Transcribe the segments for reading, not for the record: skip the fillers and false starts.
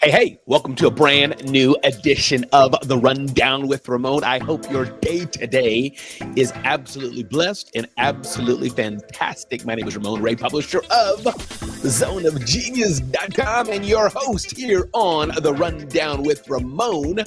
Hey, welcome to a brand new edition of The Rundown with Ramon. I hope your day today is absolutely blessed and absolutely fantastic. My name is Ramon Ray, publisher of zoneofgenius.com and your host here on The Rundown with Ramon.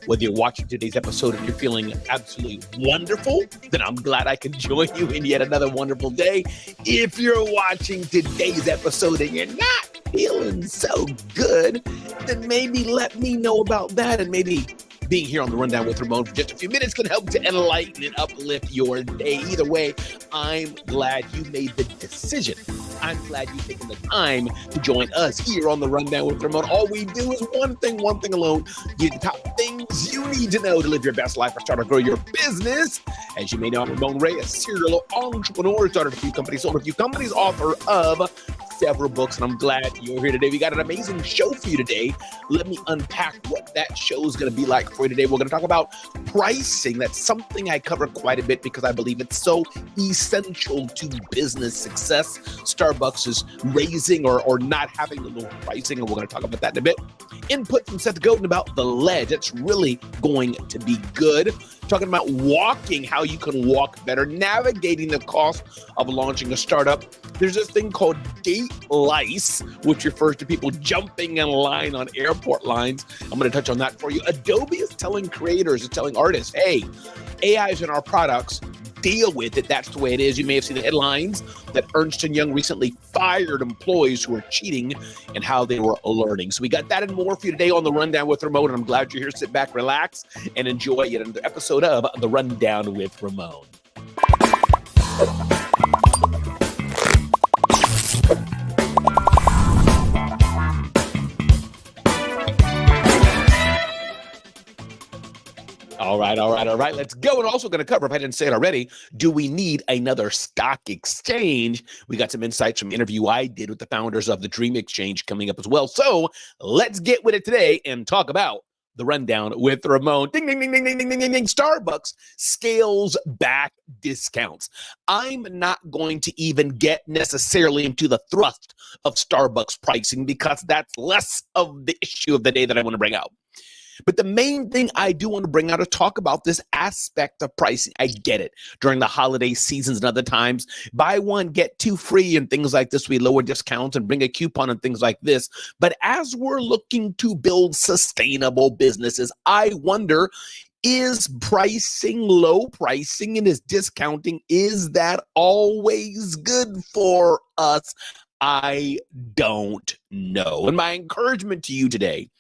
Whether you're watching today's episode and you're feeling absolutely wonderful, then I'm glad I can join you in yet another wonderful day. If you're watching today's episode and you're not feeling so good, then maybe let me know about that, and maybe being here on The Rundown with Ramon for just a few minutes can help to enlighten and uplift your day. Either way, I'm glad you made the decision. I'm glad you've taken the time to join us here on The Rundown with Ramon. All we do is one thing alone. Get the top things you need to know to live your best life or start or grow your business. As you may know, I'm Ramon Ray, a serial entrepreneur, started a few companies, sold a few companies, author of several books, and I'm glad you're here today. We got an amazing show for you today. Let me unpack what that show is going to be like for you today. We're going to talk about pricing. That's something I cover quite a bit because I believe it's so essential to business success. Starbucks is raising or not having the low pricing, and we're going to talk about that in a bit. Input from Seth Godin about the ledge. That's really going to be good. Talking about walking, how you can walk better, navigating the cost of launching a startup. There's this thing called gate lice, which refers to people jumping in line on airport lines. I'm going to touch on that for you. Adobe is telling creators, is telling artists, hey, AI is in our products. Deal with it. That's the way it is. You may have seen the headlines that Ernst & Young recently fired employees who were cheating and how they were learning. So we got that and more for you today on The Rundown with Ramon, and I'm glad you're here. Sit back, relax, and enjoy yet another episode of The Rundown with Ramon. All right. Let's go. And also going to cover, if I didn't say it already, do we need another stock exchange? We got some insights from an interview I did with the founders of the Dream Exchange coming up as well. So let's get with it today and talk about The Rundown with Ramon. Ding, ding, ding, ding, ding, ding, ding, ding, ding. Starbucks scales back discounts. I'm not going to even get necessarily into the thrust of Starbucks pricing because that's less of the issue of the day that I want to bring out. But the main thing I do want to bring out is talk about this aspect of pricing. I get it. During the holiday seasons and other times, buy one, get two free and things like this. We lower discounts and bring a coupon and things like this. But as we're looking to build sustainable businesses, I wonder, is pricing, low pricing, and is discounting, is that always good for us? I don't know. And my encouragement to you today,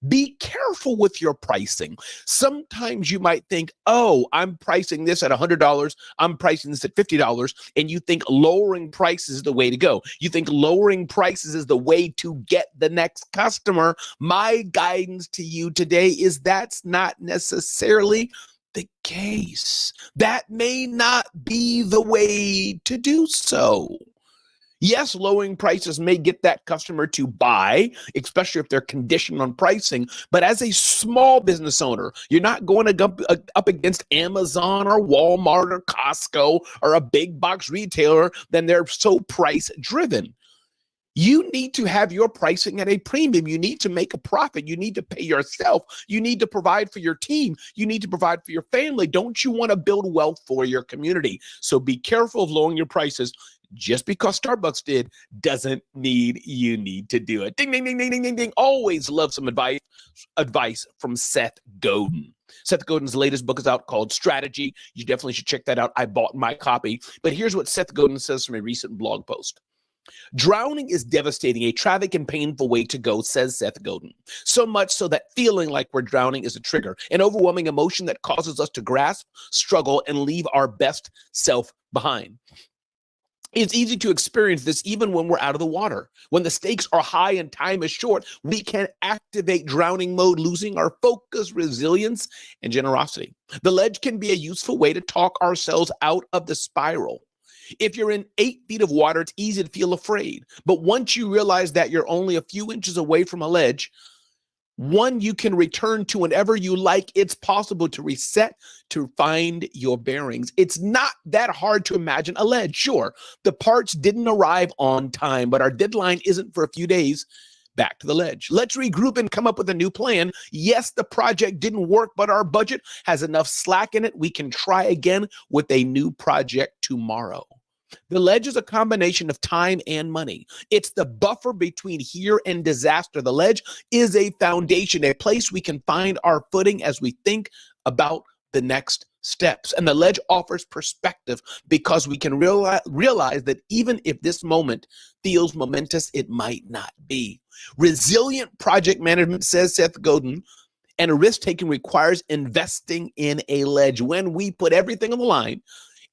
be careful with your pricing. Sometimes you might think, oh, I'm pricing this at $100. I'm pricing this at $50. And you think lowering prices is the way to go. You think lowering prices is the way to get the next customer. My guidance to you today is that's not necessarily the case. That may not be the way to do so. Yes, lowering prices may get that customer to buy, especially if they're conditioned on pricing. But as a small business owner, you're not going to go up against Amazon or Walmart or Costco or a big box retailer. Then they're so price driven. You need to have your pricing at a premium. You need to make a profit. You need to pay yourself. You need to provide for your team. You need to provide for your family. Don't you want to build wealth for your community? So be careful of lowering your prices. Just because Starbucks did doesn't mean you need to do it. Ding, ding, ding, ding, ding, ding, ding. Always love some advice from Seth Godin. Seth Godin's latest book is out called Strategy. You definitely should check that out. I bought my copy. But here's what Seth Godin says from a recent blog post. Drowning is devastating, a tragic and painful way to go, says Seth Godin. So much so that feeling like we're drowning is a trigger, an overwhelming emotion that causes us to grasp, struggle, and leave our best self behind. It's easy to experience this even when we're out of the water. When the stakes are high and time is short, we can activate drowning mode, losing our focus, resilience, and generosity. The ledge can be a useful way to talk ourselves out of the spiral. If you're in 8 feet of water, it's easy to feel afraid. But once you realize that you're only a few inches away from a ledge, one you can return to whenever you like, it's possible to reset, to find your bearings. It's not that hard to imagine a ledge. Sure, the parts didn't arrive on time, but our deadline isn't for a few days. back to the ledge. Let's regroup and come up with a new plan. Yes, the project didn't work, but our budget has enough slack in it. We can try again with a new project tomorrow. The ledge is a combination of time and money. It's the buffer between here and disaster. The ledge is a foundation, a place we can find our footing as we think about the next steps. And the ledge offers perspective because we can realize that even if this moment feels momentous, it might not be. Resilient project management, says Seth Godin, and risk taking requires investing in a ledge. When we put everything on the line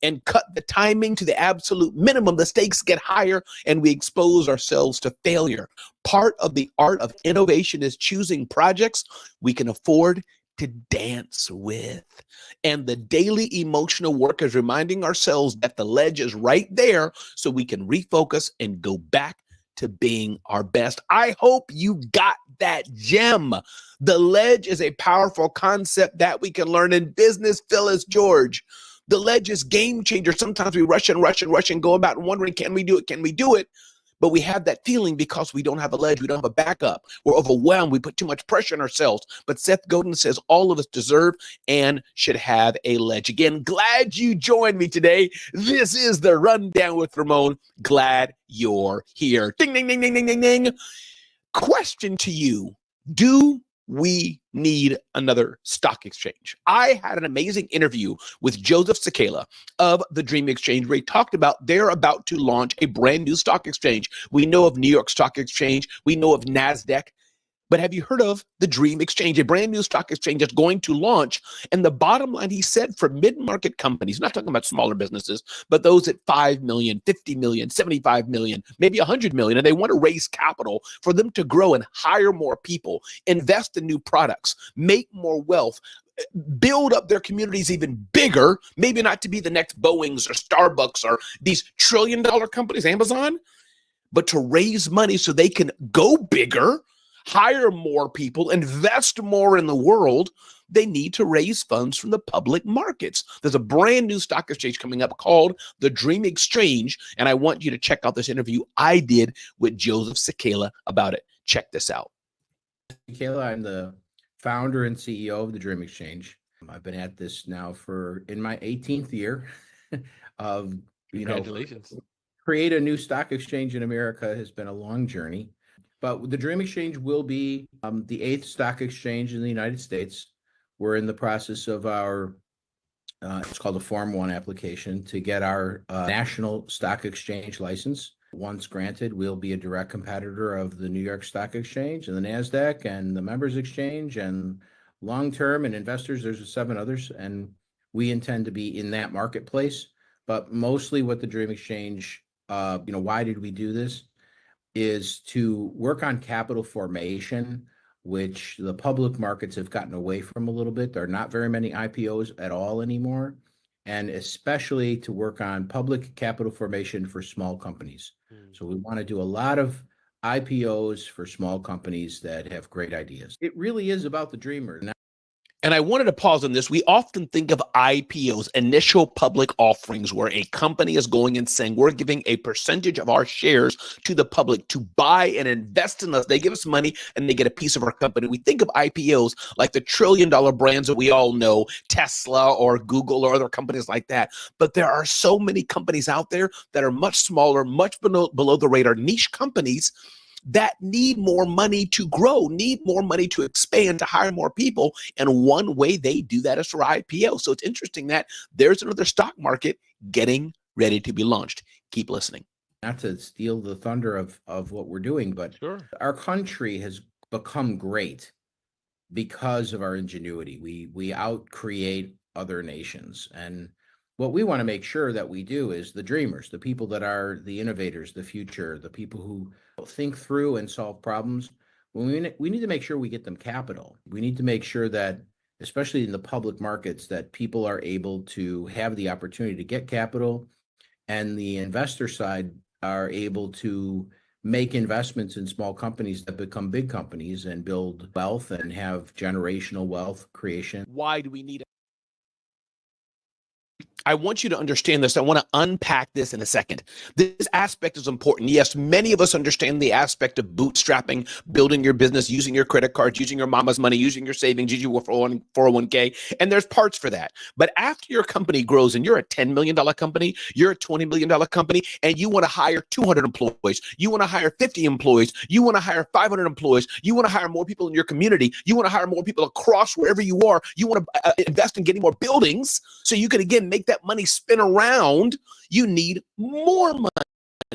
and cut the timing to the absolute minimum, the stakes get higher and we expose ourselves to failure. Part of the art of innovation is choosing projects we can afford to dance with. And the daily emotional work is reminding ourselves that the ledge is right there so we can refocus and go back to being our best. I hope you got that gem. The ledge is a powerful concept that we can learn in business. Phyllis George. The ledge is game changer. Sometimes we rush and go about and wondering, can we do it? Can we do it? But we have that feeling because we don't have a ledge. We don't have a backup. We're overwhelmed. We put too much pressure on ourselves. But Seth Godin says all of us deserve and should have a ledge. Again, glad you joined me today. This is the Rundown with Ramon. Glad you're here. Ding, ding, ding, ding, ding, ding, ding. Question to you. Do we need another stock exchange? I had an amazing interview with Joseph Cicala of the Dream Exchange, where he talked about they're about to launch a brand new stock exchange. We know of New York Stock Exchange. We know of NASDAQ. But have you heard of the Dream Exchange, a brand new stock exchange that's going to launch? And the bottom line, he said, for mid-market companies, not talking about smaller businesses, but those at 5 million, 50 million, 75 million, maybe 100 million, and they want to raise capital for them to grow and hire more people, invest in new products, make more wealth, build up their communities even bigger, maybe not to be the next Boeings or Starbucks or these trillion-dollar companies, Amazon, but to raise money so they can go bigger, hire more people, invest more in the world. They need to raise funds from the public markets. There's a brand new stock exchange coming up called the Dream Exchange, and I want you to check out this interview I did with Joseph Cicala about it. Check this out. Cicala, I'm the founder and CEO of the Dream Exchange. I've been at this now in my 18th year of, Congratulations. Create a new stock exchange in America has been a long journey. But the Dream Exchange will be the 8th stock exchange in the United States. We're in the process of our, it's called a Form 1 application to get our national stock exchange license. Once granted, we'll be a direct competitor of the New York Stock Exchange and the NASDAQ and the Members Exchange, and long-term and investors, there's 7 others. And we intend to be in that marketplace. But mostly what the Dream Exchange, why did we do this? Is to work on capital formation, which the public markets have gotten away from a little bit. There are not very many IPOs at all anymore, and especially to work on public capital formation for small companies. So we want to do a lot of IPOs for small companies that have great ideas. It really is about the dreamer. And I wanted to pause on this. We often think of IPOs, initial public offerings, where a company is going and saying, we're giving a percentage of our shares to the public to buy and invest in us. They give us money and they get a piece of our company. We think of IPOs like the trillion-dollar brands that we all know, Tesla or Google or other companies like that. But there are so many companies out there that are much smaller, much below the radar, niche companies that need more money to grow, need more money to expand, to hire more people. And one way they do that is through IPO. So it's interesting that there's another stock market getting ready to be launched. Keep listening. Not to steal the thunder of what we're doing, but sure, our country has become great because of our ingenuity. We out-create other nations. And what we want to make sure that we do is the dreamers, the people that are the innovators, the future, the people who think through and solve problems. We need to make sure we get them capital. We need to make sure that, especially in the public markets, that people are able to have the opportunity to get capital, and the investor side are able to make investments in small companies that become big companies and build wealth and have generational wealth creation. Why do we need I want you to understand this. I want to unpack this in a second. This aspect is important. Yes, many of us understand the aspect of bootstrapping, building your business, using your credit cards, using your mama's money, using your savings, using your 401k, and there's parts for that. But after your company grows and you're a $10 million company, you're a $20 million company, and you want to hire 200 employees, you want to hire 50 employees, you want to hire 500 employees, you want to hire more people in your community, you want to hire more people across wherever you are, you want to invest in getting more buildings so you can, again, make that money spin around, you need more money.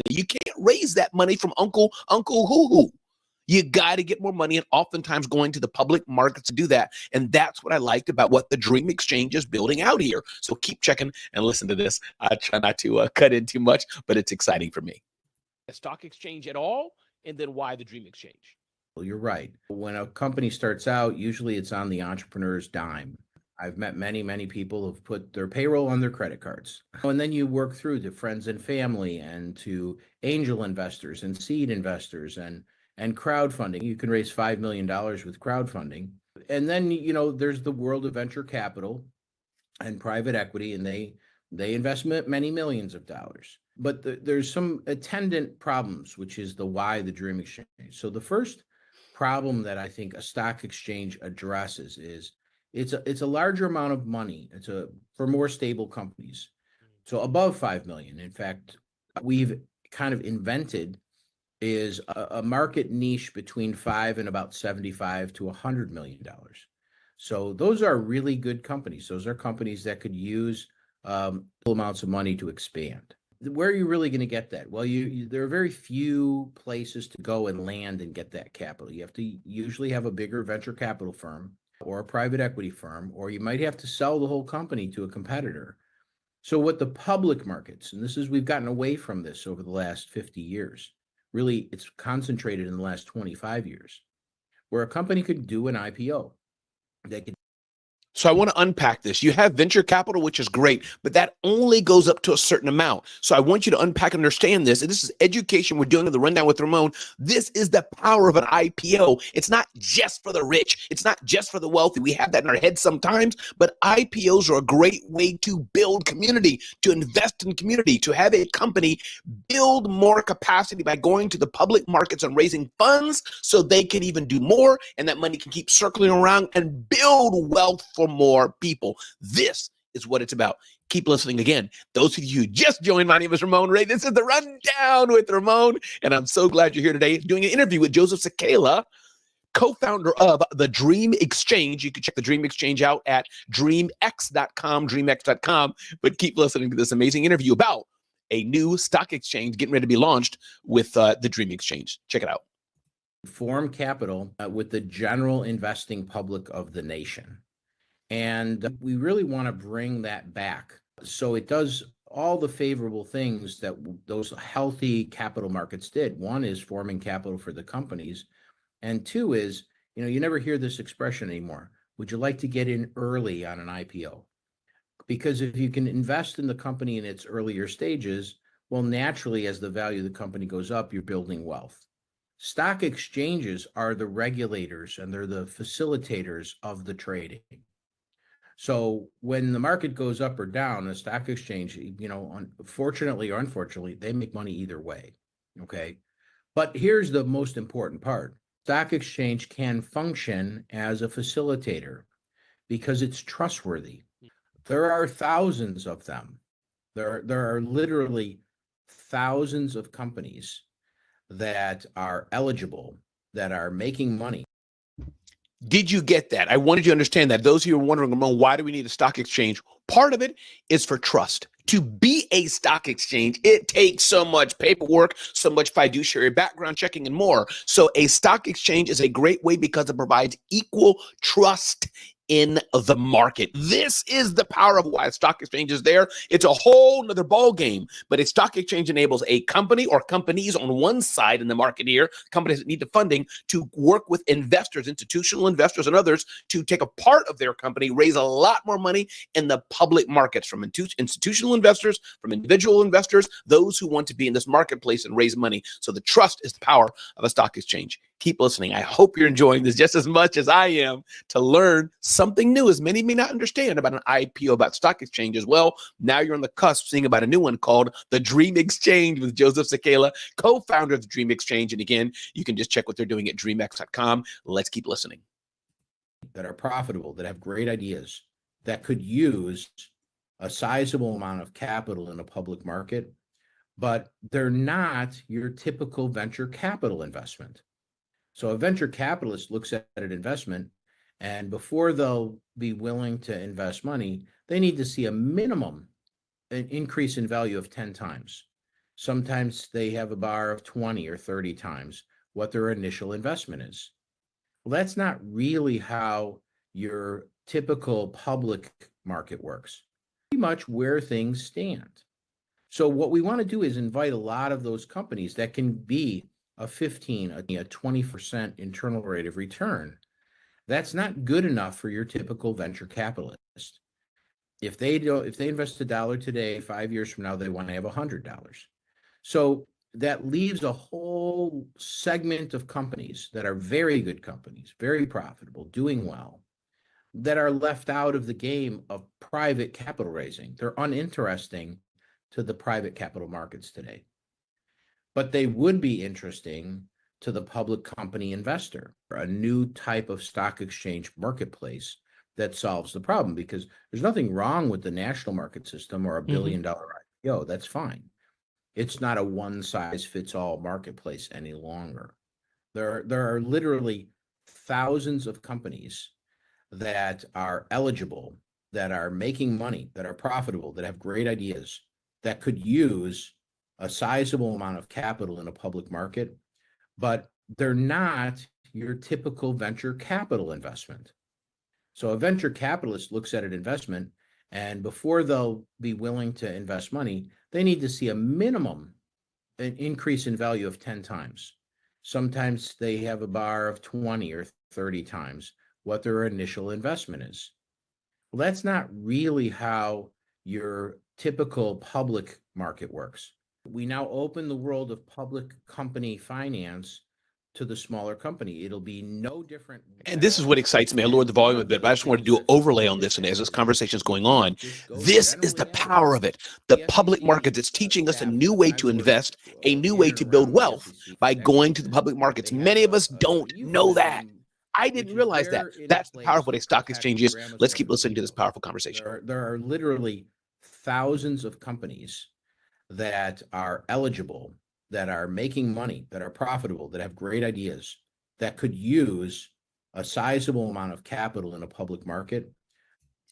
You can't raise that money from Uncle Hoo-Hoo. You got to get more money, and oftentimes going to the public markets to do that. And that's what I liked about what the Dream Exchange is building out here. So keep checking and listen to this. I try not to cut in too much, but it's exciting for me. A stock exchange at all, and then why the Dream Exchange? Well, you're right. When a company starts out, usually it's on the entrepreneur's dime. I've met many people who've put their payroll on their credit cards. And then you work through to friends and family and to angel investors and seed investors and crowdfunding. You can raise $5 million with crowdfunding. And then, there's the world of venture capital and private equity, and they invest many millions of dollars. But there's some attendant problems, which is the why the Dream Exchange. So the first problem that I think a stock exchange addresses is it's a larger amount of money. It's for more stable companies. So above 5 million. In fact, we've kind of invented is a market niche between 5 and about 75 to $100 million. So those are really good companies. Those are companies that could use amounts of money to expand. Where are you really going to get that? Well, there are very few places to go and land and get that capital. You have to usually have a bigger venture capital firm or a private equity firm, or you might have to sell the whole company to a competitor. So what the public markets, and we've gotten away from this over the last 50 years. Really, it's concentrated in the last 25 years, where a company could do an IPO. They could. So I want to unpack this. You have venture capital, which is great, but that only goes up to a certain amount. So I want you to unpack and understand this. And this is education we're doing in the Rundown with Ramon. This is the power of an IPO. It's not just for the rich. It's not just for the wealthy. We have that in our heads sometimes, but IPOs are a great way to build community, to invest in community, to have a company build more capacity by going to the public markets and raising funds so they can even do more, and that money can keep circling around and build wealth for more people. This is what it's about. Keep listening. Again, those of you who just joined, my name is Ramon Ray. This is the Rundown with Ramon, and I'm so glad you're here today doing an interview with Joseph Sakala, co-founder of the Dream Exchange. You can check the Dream Exchange out at dreamx.com, but keep listening to this amazing interview about a new stock exchange getting ready to be launched with the Dream Exchange. Check it out. Form capital with the general investing public of the nation. And we really want to bring that back. So it does all the favorable things that those healthy capital markets did. One is forming capital for the companies. And two is, you never hear this expression anymore. Would you like to get in early on an IPO? Because if you can invest in the company in its earlier stages, well, naturally, as the value of the company goes up, you're building wealth. Stock exchanges are the regulators and they're the facilitators of the trading. So when the market goes up or down, a stock exchange, fortunately or unfortunately, they make money either way. Okay. But here's the most important part. Stock exchange can function as a facilitator because it's trustworthy. There are thousands of them. There are literally thousands of companies that are eligible, that are making money. Did you get that? I wanted you to understand that. Those of you who are wondering, Ramon, why do we need a stock exchange? Part of it is for trust. To be a stock exchange, it takes so much paperwork, so much fiduciary background checking, and more. So a stock exchange is a great way because it provides equal trust in the market. This is the power of why a stock exchange is there. It's a whole nother ball game, but a stock exchange enables a company or companies on one side in the market here, companies that need the funding, to work with investors, institutional investors and others, to take a part of their company, raise a lot more money in the public markets from institutional investors, from individual investors, those who want to be in this marketplace and raise money. So the trust is the power of a stock exchange. Keep listening. I hope you're enjoying this just as much as I am to learn something new, as many may not understand about an IPO, about stock exchange as well. Now you're on the cusp seeing about a new one called the Dream Exchange with Joseph Sakala, co-founder of the Dream Exchange. And again, you can just check what they're doing at dreamx.com. Let's keep listening. That are profitable, that have great ideas, that could use a sizable amount of capital in a public market, but they're not your typical venture capital investment. So a venture capitalist looks at an investment, and before they'll be willing to invest money, they need to see a minimum an increase in value of 10 times. Sometimes they have a bar of 20 or 30 times what their initial investment is. Well, that's not really how your typical public market works. Pretty much where things stand. So what we want to do is invite a lot of those companies that can be a 15, a 20% internal rate of return. That's not good enough for your typical venture capitalist. If they invest $1 today, 5 years from now, they want to have $100. So that leaves a whole segment of companies that are very good companies, very profitable, doing well, that are left out of the game of private capital raising. They're uninteresting to the private capital markets today. But they would be interesting to the public company investor, a new type of stock exchange marketplace that solves the problem, because there's nothing wrong with the national market system or a $1 billion IPO. That's fine. It's not a one-size-fits-all marketplace any longer. There are literally thousands of companies that are eligible, that are making money, that are profitable, that have great ideas, that could use a sizable amount of capital in a public market, but they're not your typical venture capital investment. So a venture capitalist looks at an investment, and before they'll be willing to invest money, they need to see a minimum an increase in value of 10 times. Sometimes they have a bar of 20 or 30 times what their initial investment is. Well, that's not really how your typical public market works. We now open the world of public company finance to the smaller company. It'll be no different. And this is what excites me. I lowered the volume a bit, but I just wanted to do an overlay on this. And as this conversation is going on, this is the power of it. The public market that's teaching us a new way to invest, a new way to build wealth by going to the public markets. Many of us don't know that. I didn't realize that. That's the power of what a stock exchange is. Let's keep listening to this powerful conversation. There are literally thousands of companies that are eligible, that are making money, that are profitable, that have great ideas, that could use a sizable amount of capital in a public market.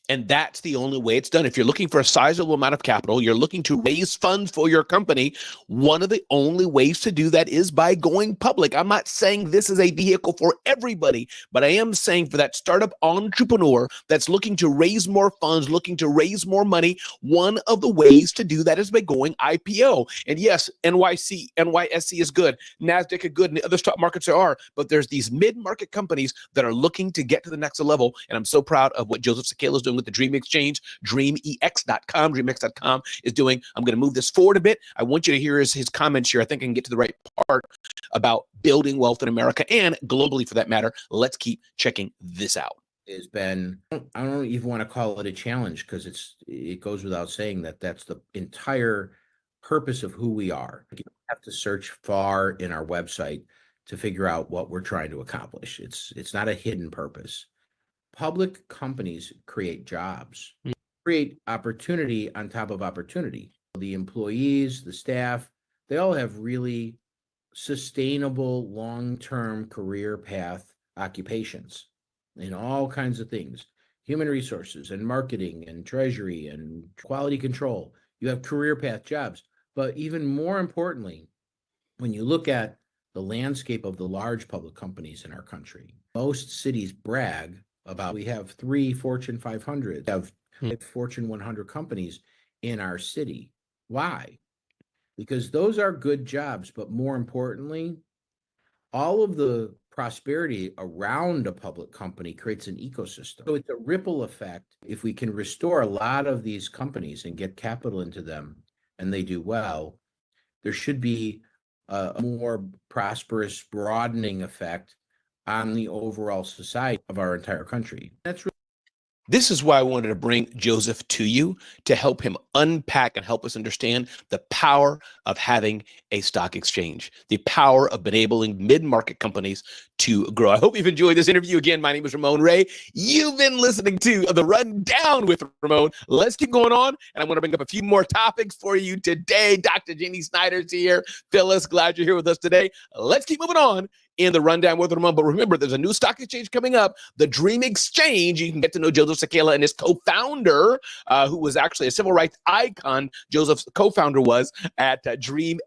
And that's the only way it's done. If you're looking for a sizable amount of capital, you're looking to raise funds for your company, one of the only ways to do that is by going public. I'm not saying this is a vehicle for everybody, but I am saying for that startup entrepreneur that's looking to raise more funds, looking to raise more money, one of the ways to do that is by going IPO. And yes, NYSE is good, NASDAQ is good, and the other stock markets are, but there's these mid-market companies that are looking to get to the next level. And I'm so proud of what Joseph Sakala is doing with the Dream Exchange, dreamx.com is doing. I'm going to move this forward a bit. I want you to hear his comments here. I think I can get to the right part about building wealth in America and globally for that matter. Let's keep checking this out. Has been, I don't even want to call it a challenge, because it goes without saying that that's the entire purpose of who we are. You don't have to search far in our website to figure out what we're trying to accomplish. It's not a hidden purpose. Public companies create jobs, create opportunity on top of opportunity. The employees, the staff, they all have really sustainable long-term career path occupations in all kinds of things, human resources and marketing and treasury and quality control. You have career path jobs. But even more importantly, when you look at the landscape of the large public companies in our country, most cities brag about, we have 3 Fortune 500, we have Fortune 100 companies in our city. Why? Because those are good jobs, but more importantly, all of the prosperity around a public company creates an ecosystem. So it's a ripple effect. If we can restore a lot of these companies and get capital into them and they do well, there should be a more prosperous, broadening effect on the overall society of our entire country. That's really This is why I wanted to bring Joseph to you to help him unpack and help us understand the power of having a stock exchange, the power of enabling mid-market companies to grow. I hope you've enjoyed this interview. Again, my name is Ramon Ray. You've been listening to The Rundown with Ramon. Let's keep going on, and I'm going to bring up a few more topics for you today. Dr. Jeannie Snyder's here. Phyllis, glad you're here with us today. Let's keep moving on in The Rundown with Ramon. But remember, there's a new stock exchange coming up, the Dream Exchange. You can get to know Joseph Sakala and his co-founder, who was actually a civil rights icon. Joseph's co-founder was at dreamex.com.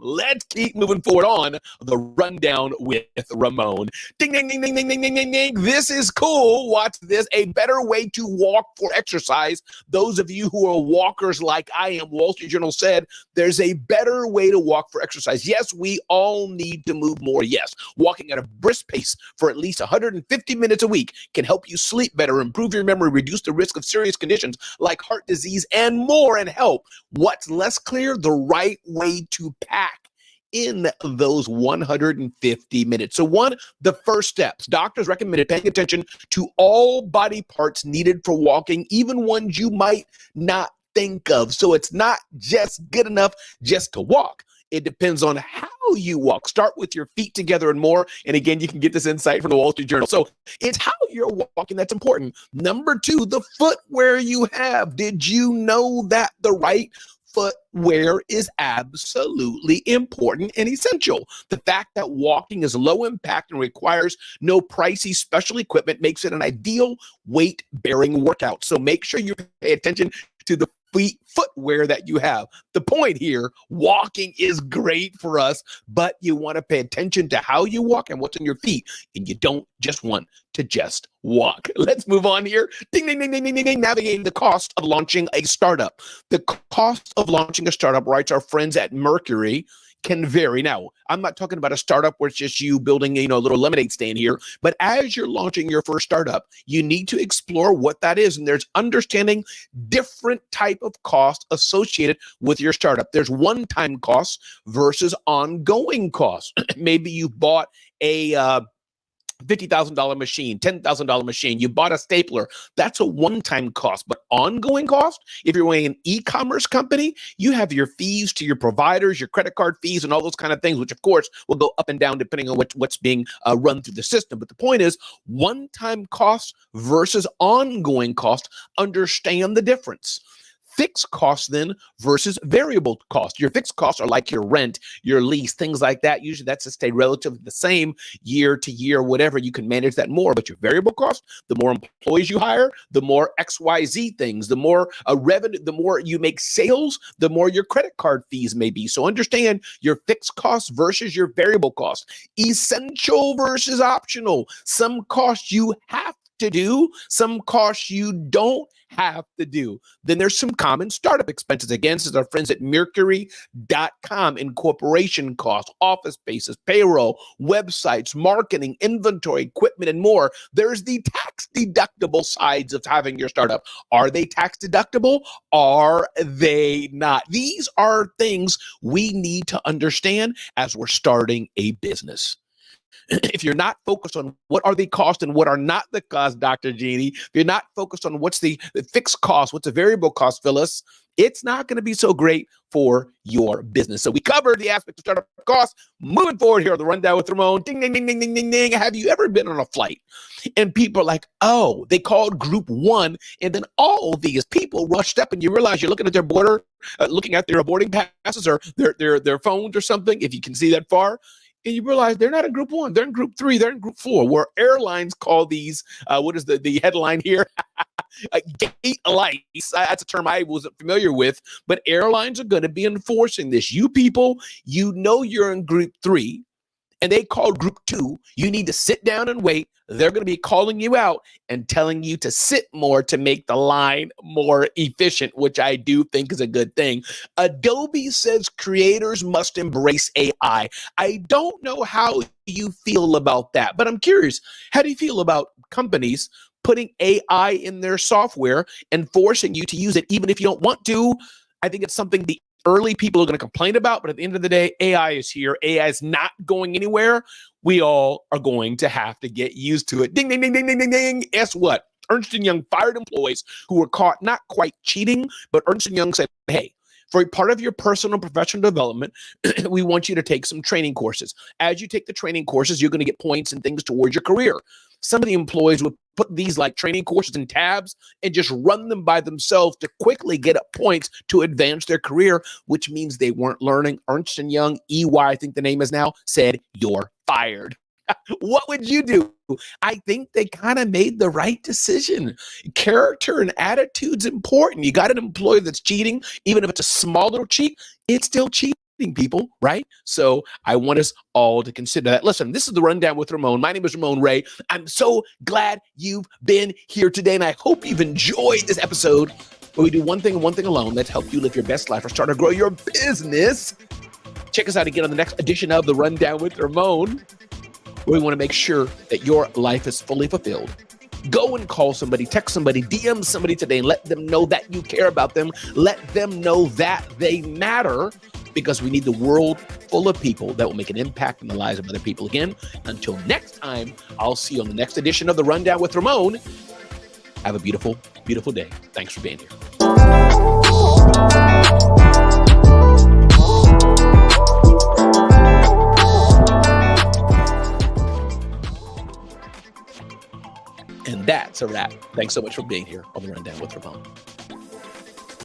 Let's keep moving forward on The Rundown with Ramon. Ding, ding, ding, ding, ding, ding, ding, ding, ding. This is cool. Watch this. A better way to walk for exercise. Those of you who are walkers like I am, Wall Street Journal said, there's a better way to walk for exercise. Yes, we all need to move more. Yes, walking at a brisk pace for at least 150 minutes a week can help you sleep better, improve your memory, reduce the risk of serious conditions like heart disease and more, and help. What's less clear? The right way to pack in those 150 minutes. So the first steps, doctors recommended paying attention to all body parts needed for walking, even ones you might not think of. So it's not just good enough just to walk. It depends on how you walk. Start with your feet together and more. And again, you can get this insight from the Wall Street Journal. So it's how you're walking that's important. Number two, the footwear you have. Did you know that the right footwear is absolutely important and essential? The fact that walking is low impact and requires no pricey special equipment makes it an ideal weight-bearing workout. So make sure you pay attention to the footwear that you have. The point here, walking is great for us, but you want to pay attention to how you walk and what's on your feet, and you don't just want to just walk. Let's move on here. Ding, ding, ding, ding, ding, ding, ding. Navigating the cost of launching a startup. The cost of launching a startup, writes our friends at Mercury, can vary. Now, I'm not talking about a startup where it's just you building, a little lemonade stand here, but as you're launching your first startup, you need to explore what that is. And there's understanding different type of cost associated with your startup. There's one-time costs versus ongoing costs. Maybe you bought a $50,000 machine, $10,000 machine, you bought a stapler. That's a one-time cost. But ongoing cost, if you're running an e-commerce company, you have your fees to your providers, your credit card fees, and all those kind of things, which of course will go up and down depending on what's being run through the system. But the point is, one-time cost versus ongoing cost, understand the difference. Fixed costs then versus variable costs. Your fixed costs are like your rent, your lease, things like that. Usually that's to stay relatively the same year to year, whatever. You can manage that more. But your variable cost, the more employees you hire, the more XYZ things, the more revenue, the more you make sales, the more your credit card fees may be. So understand your fixed costs versus your variable costs. Essential versus optional. Some costs you have to do, some costs you don't have to do. Then there's some common startup expenses. Again, this is our friends at Mercury.com. Incorporation costs, office spaces, payroll, websites, marketing, inventory, equipment, and more. There's the tax deductible sides of having your startup. Are they tax deductible? Are they not? These are things we need to understand as we're starting a business. If you're not focused on what are the costs and what are not the costs, Dr. Jeannie, if you're not focused on what's the fixed cost, what's the variable cost, Phyllis, it's not going to be so great for your business. So we covered the aspect of startup costs. Moving forward here on The Rundown with Ramon. Ding, ding, ding, ding, ding, ding, ding. Have you ever been on a flight and people are like, oh, they called group one, and then all these people rushed up and you realize you're looking at their border, looking at their boarding passes or their phones or something, if you can see that far. And you realize they're not in group one, they're in group three, they're in group four, where airlines call these, what is the headline here? Gate lights. That's a term I wasn't familiar with, but airlines are going to be enforcing this. You people, you're in group three, and they call group two. You need to sit down and wait. They're going to be calling you out and telling you to sit more to make the line more efficient, which I do think is a good thing. Adobe says creators must embrace AI. I don't know how you feel about that, but I'm curious. How do you feel about companies putting AI in their software and forcing you to use it even if you don't want to? I think it's something the early people are going to complain about, but at the end of the day, AI is here. AI is not going anywhere. We all are going to have to get used to it. Ding, ding, ding, ding, ding, ding, ding. Guess what? Ernst & Young fired employees who were caught not quite cheating, but Ernst & Young said, hey, for a part of your personal and professional development, we want you to take some training courses. As you take the training courses, you're going to get points and things towards your career. Some of the employees would put these like training courses in tabs and just run them by themselves to quickly get up points to advance their career, which means they weren't learning. Ernst & Young, EY, I think the name is now, said, you're fired. What would you do? I think they kind of made the right decision. Character and attitude's important. You got an employee that's cheating, even if it's a small little cheat, it's still cheating, people, right? So I want us all to consider that. Listen, this is the Rundown with Ramon. My name is Ramon Ray. I'm so glad you've been here today, and I hope you've enjoyed this episode where we do one thing and one thing alone. Let's help you live your best life or start to grow your business. Check us out again on the next edition of the Rundown with Ramon. We want to make sure that your life is fully fulfilled. Go and call somebody, text somebody, DM somebody today and let them know that you care about them. Let them know that they matter, because we need the world full of people that will make an impact in the lives of other people. Again, until next time, I'll see you on the next edition of the Rundown with Ramon. Have a beautiful, beautiful day. Thanks for being here. And that's a wrap. Thanks so much for being here on the Rundown with Ramon.